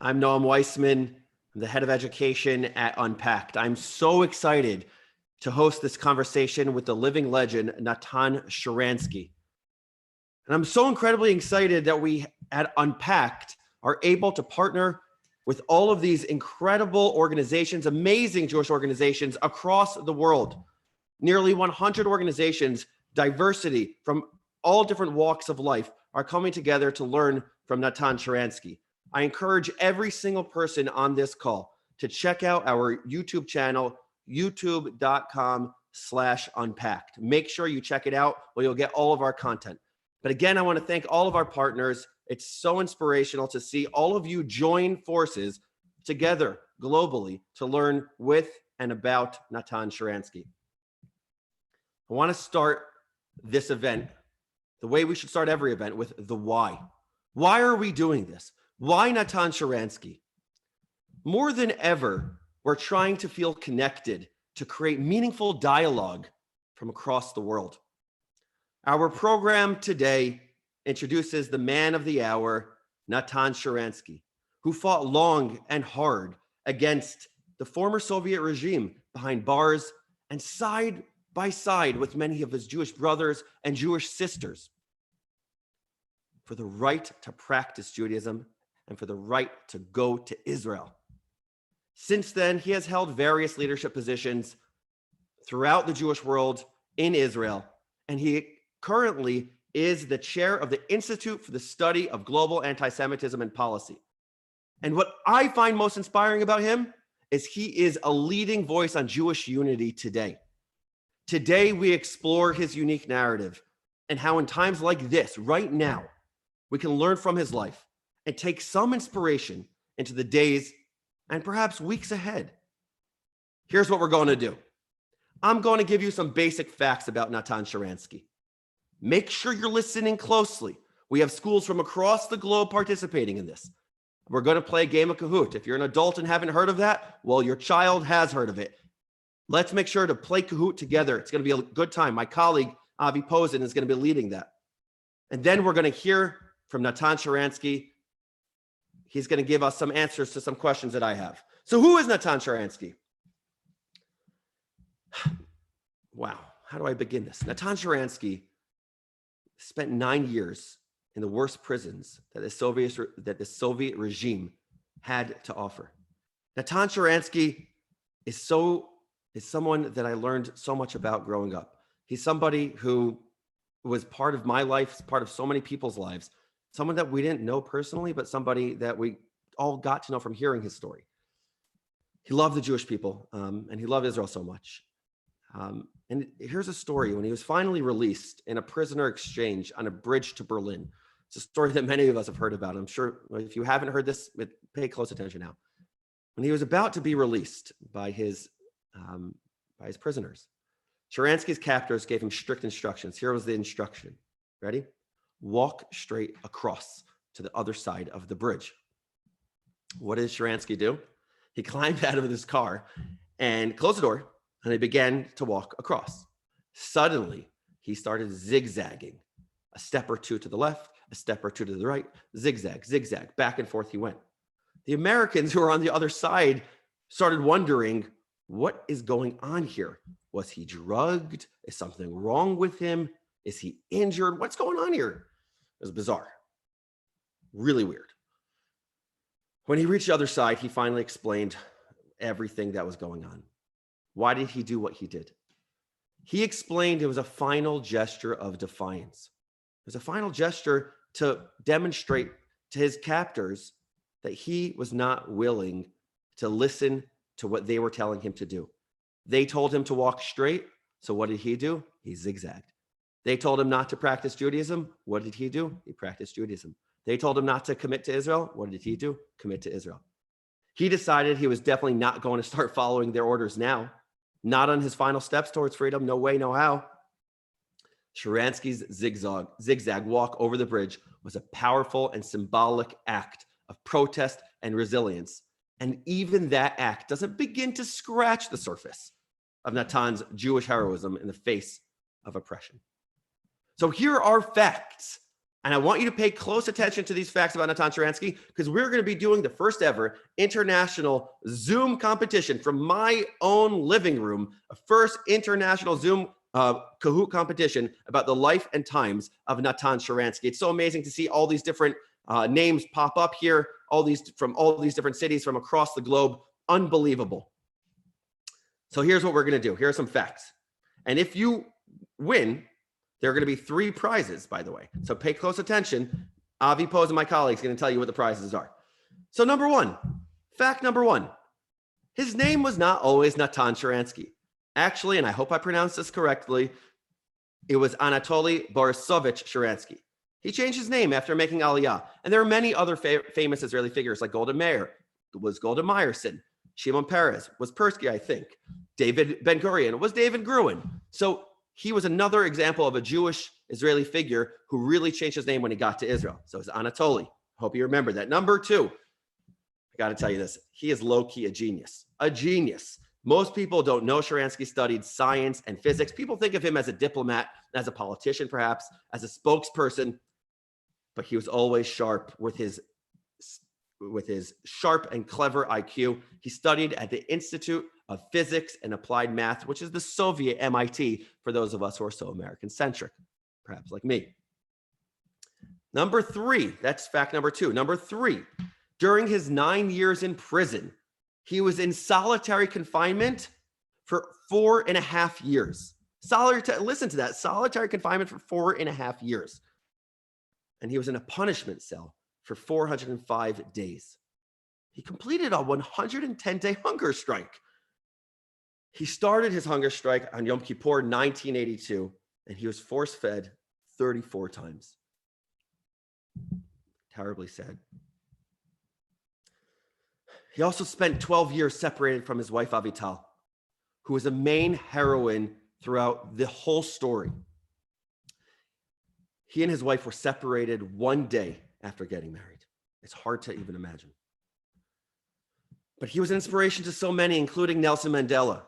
I'm Noam Weissman. I'm the head of education at Unpacked. I'm so excited to host this conversation with the living legend, Natan Sharansky. And I'm so incredibly excited that we at Unpacked are able to partner with all of these incredible organizations, amazing Jewish organizations across the world. Nearly 100 organizations, diversity from all different walks of life are coming together to learn from Natan Sharansky. I encourage every single person on this call to check out our YouTube channel, youtube.com/unpacked. Make sure you check it out where you'll get all of our content. But again, I want to thank all of our partners. It's so inspirational to see all of you join forces together globally to learn with and about Natan Sharansky. I want to start this event the way we should start every event, with the why. Why are we doing this? Why Natan Sharansky? More than ever, we're trying to feel connected to create meaningful dialogue from across the world. Our program today introduces the man of the hour, Natan Sharansky, who fought long and hard against the former Soviet regime behind bars and side by side with many of his Jewish brothers and Jewish sisters for the right to practice Judaism and for the right to go to Israel. Since then, he has held various leadership positions throughout the Jewish world in Israel, and he currently is the chair of the Institute for the Study of Global Anti-Semitism and Policy. And what I find most inspiring about him is he is a leading voice on Jewish unity today. Today, we explore his unique narrative and how in times like this, right now, we can learn from his life and take some inspiration into the days and perhaps weeks ahead. Here's what we're going to do. I'm going to give you some basic facts about Natan Sharansky. Make sure you're listening closely. We have schools from across the globe participating in this. We're going to play a game of Kahoot. If you're an adult and haven't heard of that, well, your child has heard of it. Let's make sure to play Kahoot together. It's going to be a good time. My colleague, Avi Posen, is going to be leading that. And then we're going to hear from Natan Sharansky. He's going to give us some answers to some questions that I have. So who is Natan Sharansky? Wow, how do I begin this? Natan Sharansky spent 9 years in the worst prisons that the Soviet regime had to offer. Natan Sharansky is someone that I learned so much about growing up. He's somebody who was part of my life, part of so many people's lives, someone that we didn't know personally, but somebody that we all got to know from hearing his story. He loved the Jewish people, and he loved Israel so much. And here's a story when he was finally released in a prisoner exchange on a bridge to Berlin. It's a story that many of us have heard about. I'm sure if you haven't heard this, pay close attention now. When he was about to be released by his prisoners, Sharansky's captors gave him strict instructions. Here was the instruction. Ready? Walk straight across to the other side of the bridge. What did Sharansky do? He climbed out of his car and closed the door, and he began to walk across. Suddenly, he started zigzagging. A step or two to the left, a step or two to the right, zigzag, zigzag, back and forth he went. The Americans who were on the other side started wondering, what is going on here? Was he drugged? Is something wrong with him? Is he injured? What's going on here? It was bizarre. Really weird. When he reached the other side, he finally explained everything that was going on. Why did he do what he did? He explained it was a final gesture of defiance. It was a final gesture to demonstrate to his captors that he was not willing to listen to what they were telling him to do. They told him to walk straight. So what did he do? He zigzagged. They told him not to practice Judaism. What did he do? He practiced Judaism. They told him not to commit to Israel. What did he do? Commit to Israel. He decided he was definitely not going to start following their orders now. Not on his final steps towards freedom. No way, no how. Sharansky's zigzag walk over the bridge was a powerful and symbolic act of protest and resilience. And even that act doesn't begin to scratch the surface of Natan's Jewish heroism in the face of oppression. So here are facts And I want you to pay close attention to these facts about Natan Sharansky, because we're going to be doing the first ever international Zoom competition from my own living room, a first international Zoom Kahoot competition about the life and times of Natan Sharansky. It's so amazing to see all these different names pop up here, from all these different cities from across the globe. Unbelievable. So here's what we're going to do. Here are some facts. And if you win, there are going to be 3 prizes, by the way. So pay close attention. Avi Pose and my colleagues are going to tell you what the prizes are. So fact number one, his name was not always Natan Sharansky. Actually, and I hope I pronounced this correctly, it was Anatoly Borisovich Sharansky. He changed his name after making Aliyah. And there are many other famous Israeli figures like Golda Meir, was Golda Meyerson. Shimon Peres was Persky, I think. David Ben-Gurion was David Gruen. So he was another example of a Jewish Israeli figure who really changed his name when he got to Israel. So it's Anatoly. Hope you remember that. Number 2, I got to tell you this. He is low-key a genius. A genius. Most people don't know Sharansky studied science and physics. People think of him as a diplomat, as a politician perhaps, as a spokesperson. But he was always sharp with his sharp and clever IQ. He studied at the Institute of Physics and Applied Math, which is the Soviet MIT for those of us who are so American-centric, perhaps like me. Number 3, that's fact number 2. Number 3, during his 9 years in prison, he was in solitary confinement for 4.5 years. Listen to that, solitary confinement for 4.5 years. And he was in a punishment cell for 405 days. He completed a 110-day hunger strike. He started his hunger strike on Yom Kippur 1982, and he was force-fed 34 times. Terribly sad. He also spent 12 years separated from his wife Avital, who was a main heroine throughout the whole story. He and his wife were separated one day after getting married. It's hard to even imagine. But he was an inspiration to so many, including Nelson Mandela.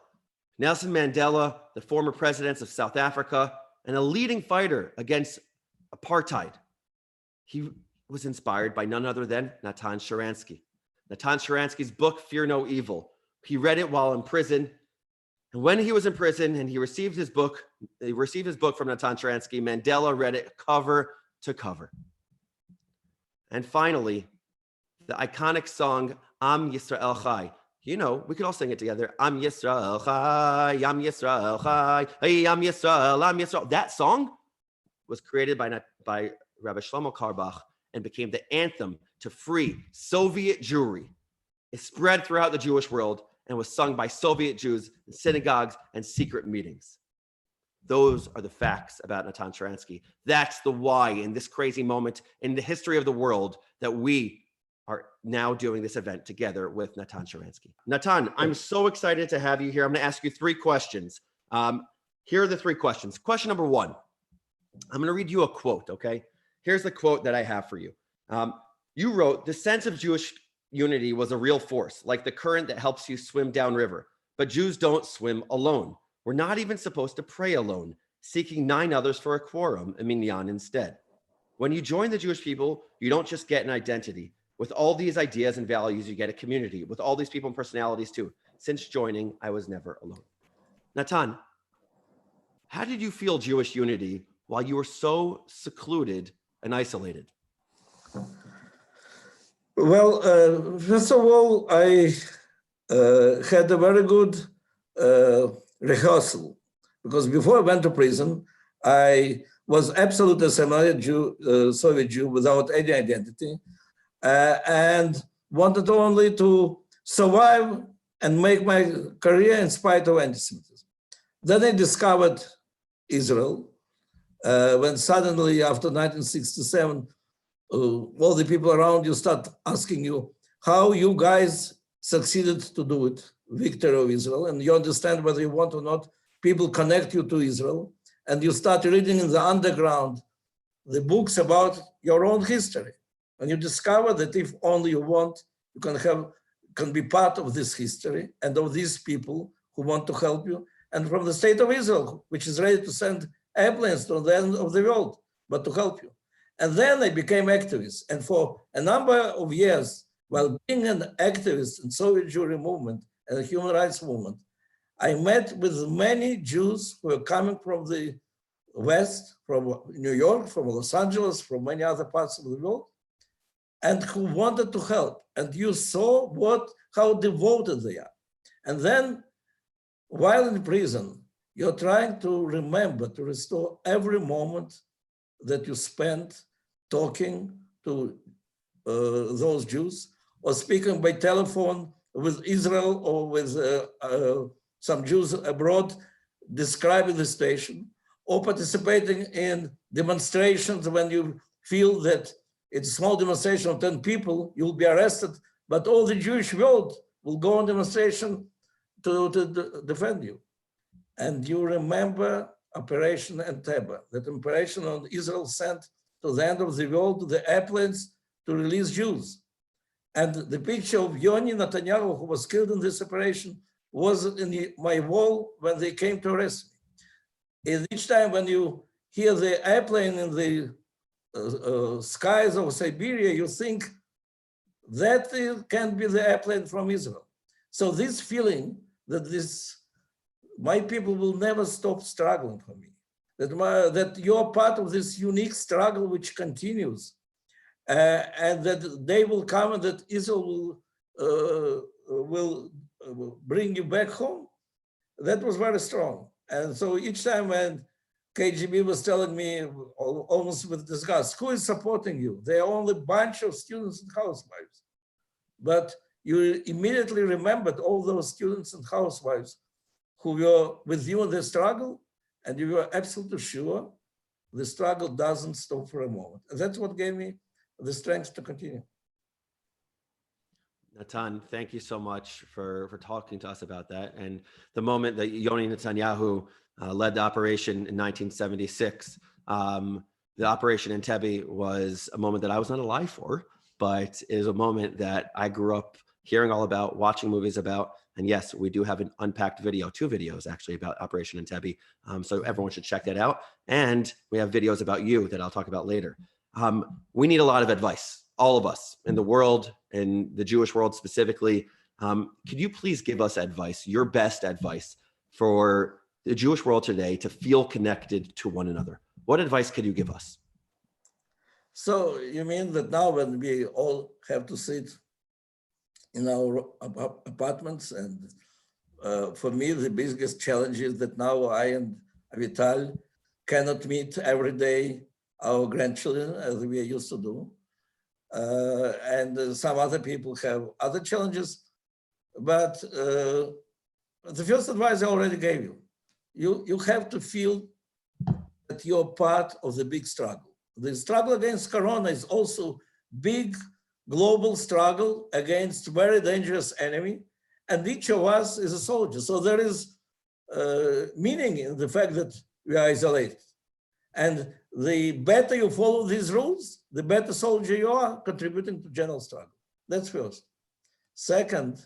Nelson Mandela, the former president of South Africa, and a leading fighter against apartheid. He was inspired by none other than Natan Sharansky. Natan Sharansky's book, Fear No Evil. He read it while in prison. And when he was in prison and he received his book from Natan Sharansky, Mandela read it cover to cover. And finally, the iconic song, Am Yisrael Chai. You know, we could all sing it together. Am Yisrael Chai, Am Yisrael Chai, hey, Am Yisrael, Am Yisrael. That song was created by Rabbi Shlomo Carlebach and became the anthem to free Soviet Jewry. It spread throughout the Jewish world and was sung by Soviet Jews in synagogues and secret meetings. Those are the facts about Natan Sharansky. That's the why in this crazy moment in the history of the world that we are now doing this event together with Natan Sharansky. Natan, I'm so excited to have you here. I'm going to ask you 3 questions. Here are the 3 questions. Question number 1, I'm going to read you a quote, okay? Here's the quote that I have for you. You wrote, "The sense of Jewish unity was a real force, like the current that helps you swim downriver. But Jews don't swim alone. We're not even supposed to pray alone, seeking 9 others for a quorum, a minyan instead. When you join the Jewish people, you don't just get an identity. With all these ideas and values, you get a community. With all these people and personalities too. Since joining, I was never alone." Natan, how did you feel Jewish unity while you were so secluded and isolated? Well, first of all, I had a very good rehearsal, because before I went to prison, I was absolutely Soviet Jew without any identity, and wanted only to survive and make my career in spite of anti-Semitism. Then I discovered Israel, when suddenly after 1967, all the people around you start asking you how you guys succeeded to do it, victory of Israel, and you understand whether you want or not, people connect you to Israel, and you start reading in the underground the books about your own history. And you discover that if only you want, you can be part of this history and of these people who want to help you, and from the state of Israel, which is ready to send airplanes to the end of the world, but to help you. And then I became activist. And for a number of years, while being an activist in Soviet Jewry movement and the human rights movement, I met with many Jews who were coming from the West, from New York, from Los Angeles, from many other parts of the world, and who wanted to help. And you saw how devoted they are. And then, while in prison, you're trying to remember, to restore every moment that you spent talking to those Jews, or speaking by telephone with Israel or with some Jews abroad, describing the situation, or participating in demonstrations when you feel that it's a small demonstration of 10 people, you'll be arrested, but all the Jewish world will go on demonstration to defend you. And you remember Operation Entebbe, that operation on Israel sent to the end of the world the airplanes to release Jews. And the picture of Yoni Netanyahu, who was killed in this operation, was in my wall when they came to arrest me. And each time when you hear the airplane in the skies of Siberia, you think that can be the airplane from Israel. So this feeling that my people will never stop struggling for me, that you're part of this unique struggle which continues, and that they will come and that Israel will bring you back home, that was very strong. And so each time when KGB was telling me, almost with disgust, who is supporting you? They're only a bunch of students and housewives. But you immediately remembered all those students and housewives who were with you in the struggle, and you were absolutely sure the struggle doesn't stop for a moment. And that's what gave me the strength to continue. Natan, thank you so much for talking to us about that. And the moment that Yoni Netanyahu led the operation in 1976, the Operation Entebbe was a moment that I was not alive for, but is a moment that I grew up hearing all about, watching movies about. And yes, we do have an Unpacked video, 2 videos actually about Operation Entebbe. So everyone should check that out. And we have videos about you that I'll talk about later. We need a lot of advice, all of us in the world, in the Jewish world specifically. Could you please give us advice, your best advice for the Jewish world today to feel connected to one another? What advice could you give us? So you mean that now when we all have to sit in our apartments, and for me, the biggest challenge is that now I and Avital cannot meet every day our grandchildren as we used to do. And some other people have other challenges. But the first advice I already gave you. You have to feel that you're part of the big struggle. The struggle against Corona is also big global struggle against very dangerous enemy, and each of us is a soldier. So there is meaning in the fact that we are isolated. And the better you follow these rules, the better soldier you are, contributing to general struggle. That's first. Second,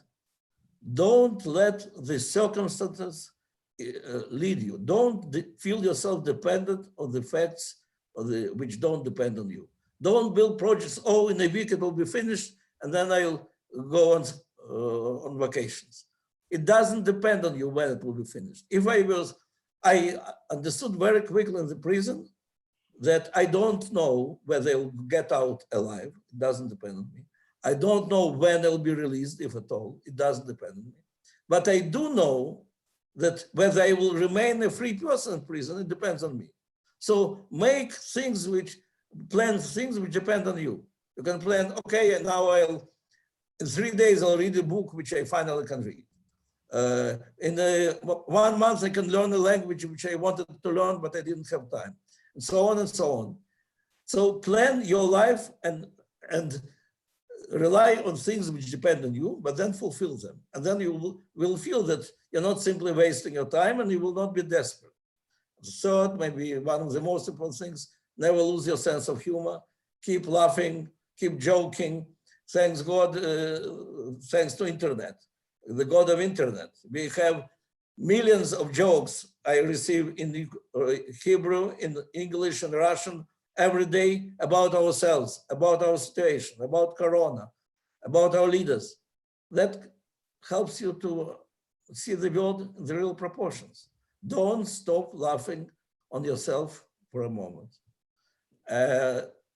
don't let the circumstances lead you. Don't feel yourself dependent on the facts which don't depend on you. Don't build projects, oh, in a week it will be finished, and then I'll go on vacations. It doesn't depend on you when it will be finished. I understood very quickly in the prison that I don't know whether they'll get out alive. It doesn't depend on me. I don't know when they'll be released, if at all. It doesn't depend on me. But I do know that whether I will remain a free person in prison, it depends on me. So plan things which depend on you. You can plan, okay, now in 3 days I'll read a book which I finally can read. In 1 month I can learn a language which I wanted to learn, but I didn't have time, and so on and so on. So plan your life and rely on things which depend on you, but then fulfill them. And then you will feel that you're not simply wasting your time, and you will not be desperate. Third, maybe one of the most important things, never lose your sense of humor. Keep laughing, keep joking. Thanks God, thanks to internet, the God of internet. We have millions of jokes I receive in Hebrew, in English and Russian every day about ourselves, about our situation, about Corona, about our leaders. That helps you to see the world in the real proportions. Don't stop laughing on yourself for a moment.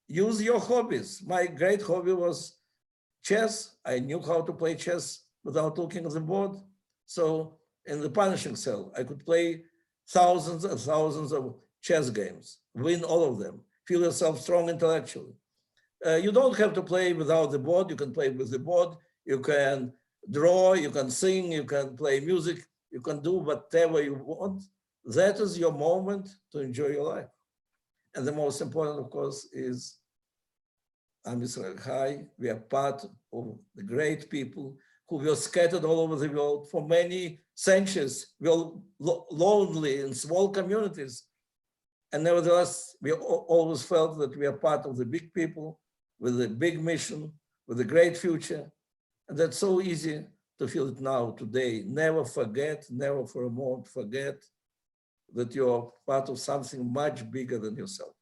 Use your hobbies. My great hobby was chess. I knew how to play chess without looking at the board. So in the punishing cell, I could play thousands and thousands of chess games, win all of them, feel yourself strong intellectually. You don't have to play without the board. You can play with the board. You can draw, you can sing, you can play music, you can do whatever you want. That is your moment to enjoy your life. And the most important, of course, is Am Yisrael Chai. We are part of the great people who were scattered all over the world for many centuries. We were lonely in small communities. And nevertheless, we always felt that we are part of the big people with a big mission, with a great future. And that's so easy to feel it now, today. Never forget, never for a moment forget that you're part of something much bigger than yourself.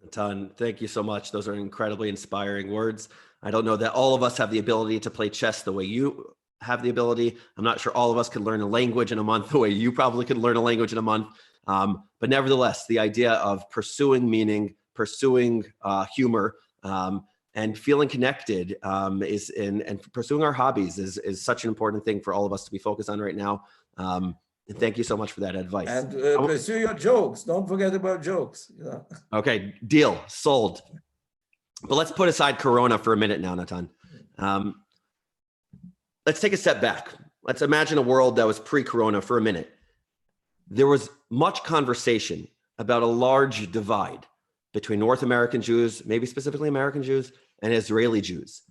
Natan, thank you so much. Those are incredibly inspiring words. I don't know that all of us have the ability to play chess the way you have the ability. I'm not sure all of us could learn a language in a month the way you probably could learn a language in a month. But nevertheless, the idea of pursuing meaning, pursuing humor, and feeling connected and pursuing our hobbies is such an important thing for all of us to be focused on right now. And thank you so much for that advice. And pursue your jokes. Don't forget about jokes. Yeah. Okay, deal, sold. But let's put aside Corona for a minute now, Natan. Let's take a step back. Let's imagine a world that was pre-Corona for a minute. There was much conversation about a large divide between North American Jews, maybe specifically American Jews, and Israeli Jews.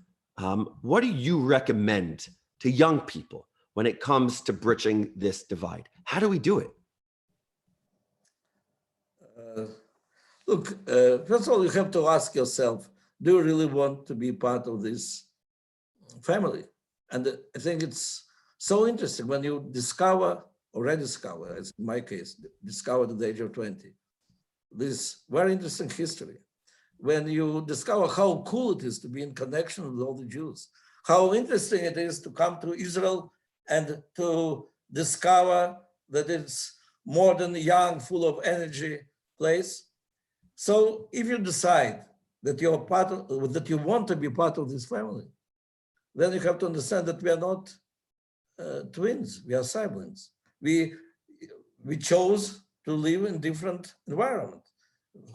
What do you recommend to young people when it comes to bridging this divide? How do we do it? Look, first of all, you have to ask yourself, do you really want to be part of this family? And I think it's so interesting when you discover, or rediscover, as in my case, discovered at the age of 20, this very interesting history. When you discover how cool it is to be in connection with all the Jews, how interesting it is to come to Israel and to discover that it's modern, young, full of energy place. So if you decide that you're part of, that you want to be part of this family, then you have to understand that we are not twins, we are siblings. We chose to live in different environment.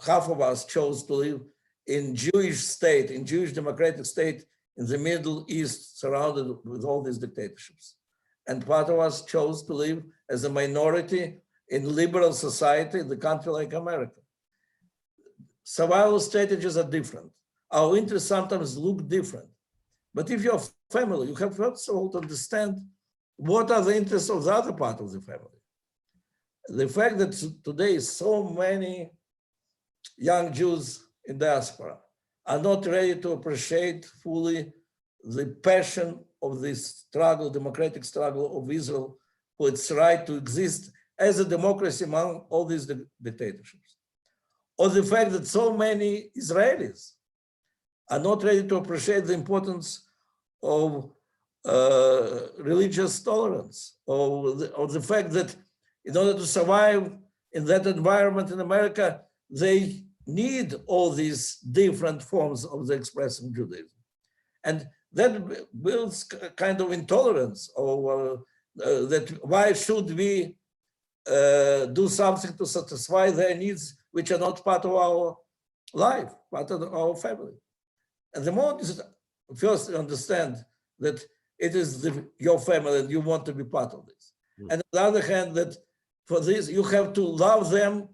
Half of us chose to live in Jewish state, in Jewish democratic state in the Middle East, surrounded with all these dictatorships. And part of us chose to live as a minority in liberal society in the country like America. Survival strategies are different. Our interests sometimes look different. But if you're family, you have first of all to understand what are the interests of the other part of the family. The fact that today so many young Jews in diaspora are not ready to appreciate fully the passion of this struggle, democratic struggle of Israel for its right to exist as a democracy among all these dictatorships. Or the fact that so many Israelis are not ready to appreciate the importance of religious tolerance, or the fact that in order to survive in that environment in America, they need all these different forms of the expressing Judaism. And that builds a kind of intolerance, or that why should we do something to satisfy their needs, which are not part of our life, part of our family. And the more you first understand that it is your family and you want to be part of this. And on the other hand, that for this, you have to love them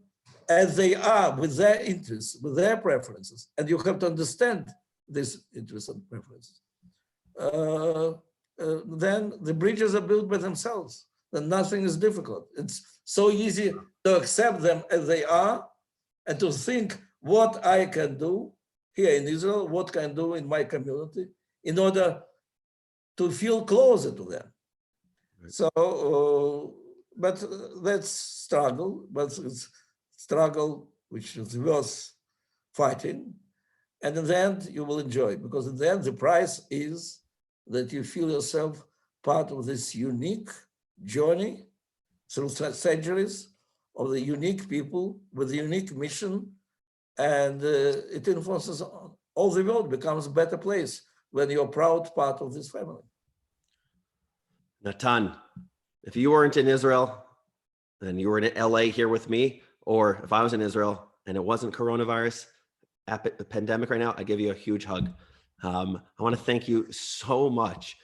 as they are, with their interests, with their preferences. And you have to understand these interests and preferences. Then the bridges are built by themselves. Then nothing is difficult. It's so easy to accept them as they are and to think what I can do here in Israel, what can I do in my community in order to feel closer to them. Right. So, but that's struggle, but it's struggle which is worth fighting. And in the end, you will enjoy, because in the end, the prize is that you feel yourself part of this unique journey through centuries of the unique people with a unique mission. And it influences all the world, becomes a better place when you're a proud part of this family. Natan, if you weren't in Israel and you were in LA here with me, or if I was in Israel and it wasn't coronavirus, the pandemic right now, I give you a huge hug. I want to thank you so much.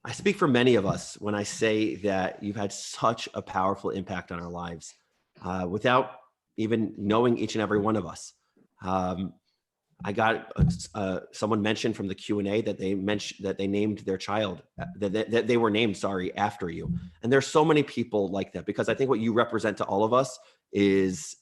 I speak for many of us when I say that you've had such a powerful impact on our lives without even knowing each and every one of us. I got someone mentioned from the Q&A that they named their child, that they were named, sorry, after you. And there's so many people like that, because I think what you represent to all of us is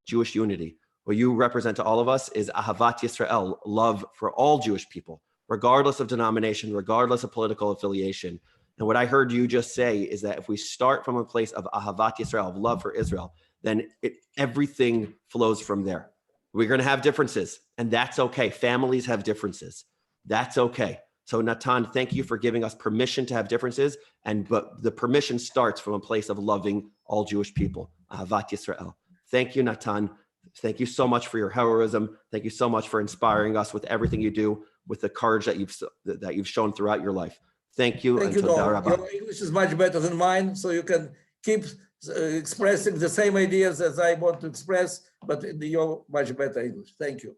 Jewish unity. What you represent to all of us is Ahavat Yisrael, love for all Jewish people, regardless of denomination, regardless of political affiliation. And what I heard you just say is that if we start from a place of Ahavat Yisrael, of love for Israel, then everything flows from there. We're going to have differences, and that's okay. Families have differences. That's okay. So Natan, thank you for giving us permission to have differences, but the permission starts from a place of loving all Jewish people. Ahavat Yisrael. Thank you, Natan. Thank you so much for your heroism. Thank you so much for inspiring us with everything you do, with the courage that you've shown throughout your life. Thank you. Thank you, Noam. Your English is much better than mine, so you can keep expressing the same ideas as I want to express, but in your much better English. Thank you.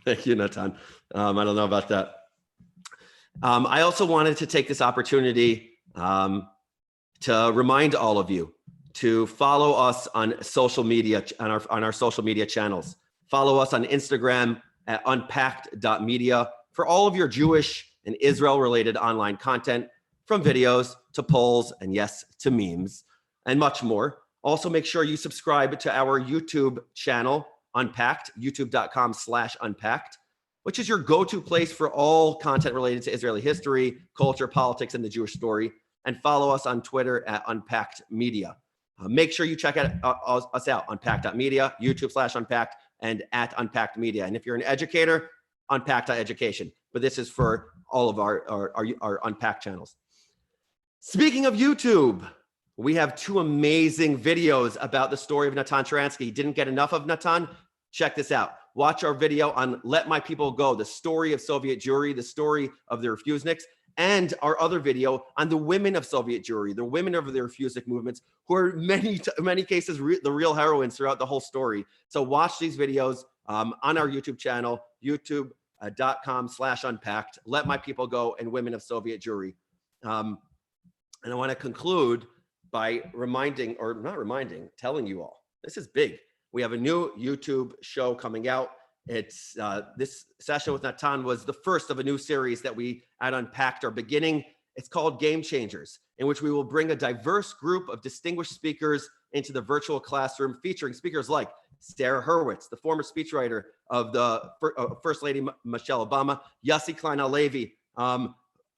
Thank you, Natan. I don't know about that. I also wanted to take this opportunity to remind all of you to follow us on social media, on our social media channels. Follow us on Instagram at unpacked.media for all of your Jewish and Israel-related online content, from videos to polls and yes, to memes and much more. Also, make sure you subscribe to our YouTube channel, Unpacked, youtube.com/unpacked, which is your go-to place for all content related to Israeli history, culture, politics, and the Jewish story. And follow us on Twitter at Unpacked Media. Make sure you check us out, Unpacked.media, YouTube/Unpacked, and at Unpacked Media. And if you're an educator, Unpacked.education. But this is for all of our Unpacked channels. Speaking of YouTube, we have 2 amazing videos about the story of Natan Sharansky. Didn't get enough of Natan? Check this out. Watch our video on Let My People Go, the story of Soviet Jewry, the story of the refuseniks, and our other video on the women of Soviet Jewry, the women of the refusnik movements, who are in many cases the real heroines throughout the whole story. So watch these videos on our YouTube channel, youtube.com/unpacked, Let My People Go, and Women of Soviet Jewry. And I want to conclude by telling you all, this is big. We have a new YouTube show coming out. It's this session with Natan was the first of a new series that we at Unpacked are beginning. It's called Game Changers, in which we will bring a diverse group of distinguished speakers into the virtual classroom, featuring speakers like Sarah Hurwitz, the former speechwriter of the First Lady Michelle Obama, Yossi Klein Halevi,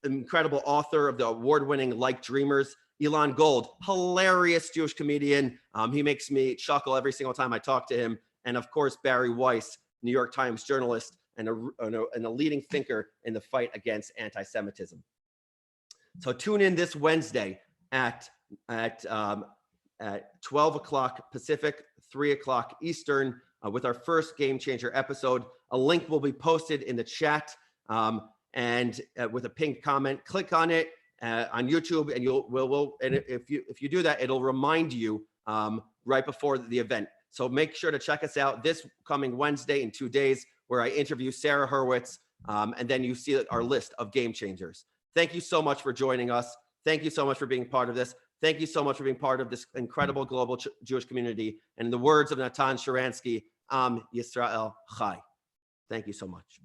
incredible author of the award-winning Like Dreamers, Elon Gold, hilarious Jewish comedian. He makes me chuckle every single time I talk to him. And of course, Barry Weiss, New York Times journalist and a leading thinker in the fight against anti-Semitism. So tune in this Wednesday at 12 o'clock Pacific, 3 o'clock Eastern, with our first Game Changer episode. A link will be posted in the chat, and with a pinned comment. Click on it on YouTube, and if you do that, it'll remind you right before the event. So make sure to check us out this coming Wednesday in 2 days, where I interview Sarah Hurwitz, and then you see our list of game changers. Thank you so much for joining us. Thank you so much for being part of this. Thank you so much for being part of this incredible global Jewish community. And in the words of Natan Sharansky, Am Yisrael Chai. Thank you so much.